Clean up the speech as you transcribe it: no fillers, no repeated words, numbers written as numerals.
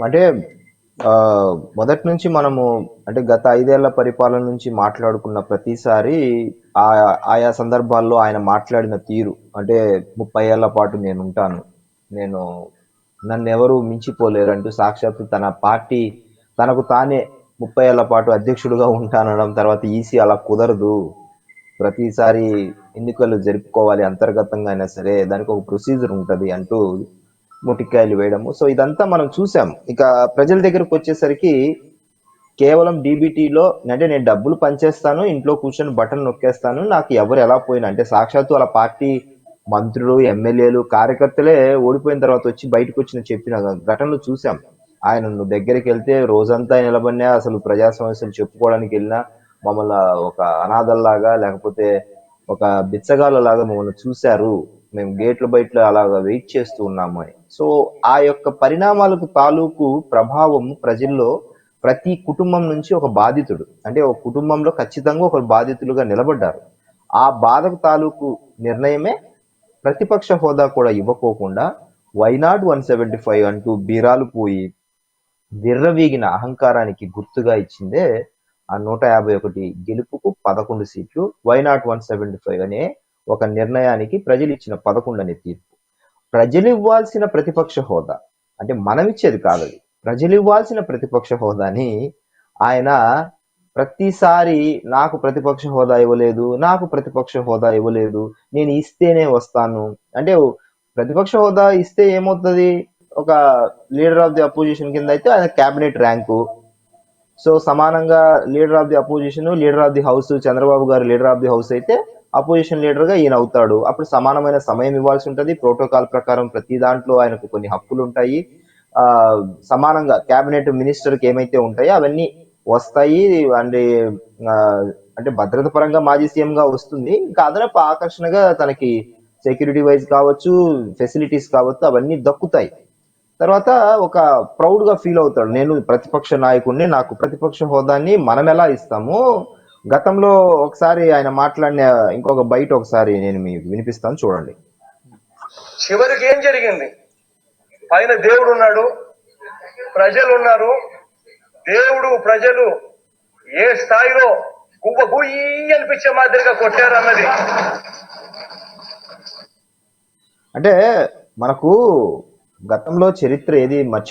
అంటే మొదటి నుంచి మనము అంటే గత 5 ఏళ్ల పరిపాలన నుంచి మాట్లాడుకున్న ప్రతిసారి ఆ ఆయా సందర్భాల్లో ఆయన మాట్లాడిన తీరు అంటే 30 ఏళ్ల పాటు నేనుంటాను, నేను నన్నెవరూ మించిపోలేరంటూ సాక్షాత్తు తన పార్టీ తనకు తానే 30 ఏళ్ల పాటు అధ్యక్షుడిగా ఉంటానడం, తర్వాత ఈసీ అలా కుదరదు, ప్రతిసారి ఎన్నికలు జరుపుకోవాలి అంతర్గతంగా అయినా సరే, దానికి ఒక ప్రొసీజర్ ఉంటుంది అంటూ ముటికాయలు వేయడము. సో ఇదంతా మనం చూసాం. ఇక ప్రజల దగ్గరకు వచ్చేసరికి కేవలం డీబీటీలో అంటే నేను డబ్బులు పనిచేస్తాను, ఇంట్లో కూర్చొని బటన్ నొక్కేస్తాను, నాకు ఎవరు ఎలా పోయినా అంటే సాక్షాత్తు అలా పార్టీ మంత్రులు, ఎమ్మెల్యేలు, కార్యకర్తలే ఓడిపోయిన తర్వాత వచ్చి బయటకు వచ్చిన చెప్పిన ఘటనలు చూసాం. ఆయన దగ్గరికి వెళ్తే రోజంతా నిలబడినా, అసలు ప్రజా సమస్యలు చెప్పుకోవడానికి వెళ్ళినా మమ్మల్ని ఒక అనాథల్లాగా లేకపోతే ఒక బిచ్చగాళ్ళలాగా మమ్మల్ని చూశారు, మేము గేట్ల బయట అలాగా వెయిట్ చేస్తూ ఉన్నాము అని. సో ఆ యొక్క పరిణామాలకు తాలూకు ప్రభావం ప్రజల్లో ప్రతి కుటుంబం నుంచి ఒక బాధితుడు అంటే ఒక కుటుంబంలో ఖచ్చితంగా ఒక బాధితులుగా నిలబడ్డారు. ఆ బాధకు తాలూకు నిర్ణయమే ప్రతిపక్ష హోదా కూడా ఇవ్వకోకుండా వైనాట్ 175 అంటూ బీరాలు పోయి విర్రవీగిన అహంకారానికి గుర్తుగా ఇచ్చిందే ఆ 151 గెలుపుకు 11 సీట్లు, వైనాట్ 175 అనే ఒక నిర్ణయానికి ప్రజలు ఇచ్చిన 11 అనే తీర్పు. ప్రజలు ఇవ్వాల్సిన ప్రతిపక్ష హోదా అంటే మనం ఇచ్చేది కాదు, అది ప్రజలు ఇవ్వాల్సిన ప్రతిపక్ష హోదాని ఆయన ప్రతిసారి నాకు ప్రతిపక్ష హోదా ఇవ్వలేదు, నాకు ప్రతిపక్ష హోదా ఇవ్వలేదు, నేను ఇస్తేనే వస్తాను అంటే. ప్రతిపక్ష హోదా ఇస్తే ఏమవుతుంది, ఒక లీడర్ ఆఫ్ ది అపోజిషన్ కింద అయితే ఆయన క్యాబినెట్ ర్యాంకు. సో సమానంగా leader of the opposition, leader of the house, Chandrababu గారు లీడర్ ఆఫ్ ది హౌస్ అయితే అపోజిషన్ లీడర్ గా ఈయన అవుతాడు. అప్పుడు సమానమైన సమయం ఇవ్వాల్సి ఉంటుంది. ప్రోటోకాల్ ప్రకారం ప్రతి దాంట్లో ఆయనకు కొన్ని హక్కులు ఉంటాయి. సమానంగా క్యాబినెట్ మినిస్టర్ కి ఏమైతే ఉంటాయో అవన్నీ వస్తాయి. అండ్ అంటే భద్రత పరంగా మాజీ సీఎం గా వస్తుంది. ఇంకా అదనపు ఆకర్షణగా తనకి సెక్యూరిటీ వైజ్ కావచ్చు, ఫెసిలిటీస్ కావచ్చు, అవన్నీ దక్కుతాయి. తర్వాత ఒక ప్రౌడ్ గా ఫీల్ అవుతాడు, నేను ప్రతిపక్ష నాయకుడిని, నాకు ప్రతిపక్ష హోదాన్ని మనం ఎలా ఇస్తాము. గతంలో ఒకసారి ఆయన మాట్లాడిన ఇంకొక బయట ఒకసారి నేను మీకు వినిపిస్తాను, చూడండి. చివరికి ఏం జరిగింది, పైన దేవుడు ఉన్నాడు, ప్రజలు ఉన్నారు. దేవుడు ప్రజలు ఏ స్థాయిలో గువ్వ గుయ్యి అనిపించే మాదిరిగా కొట్టారు అన్నది. అంటే మనకు గతంలో చరిత్ర ఏది మర్చి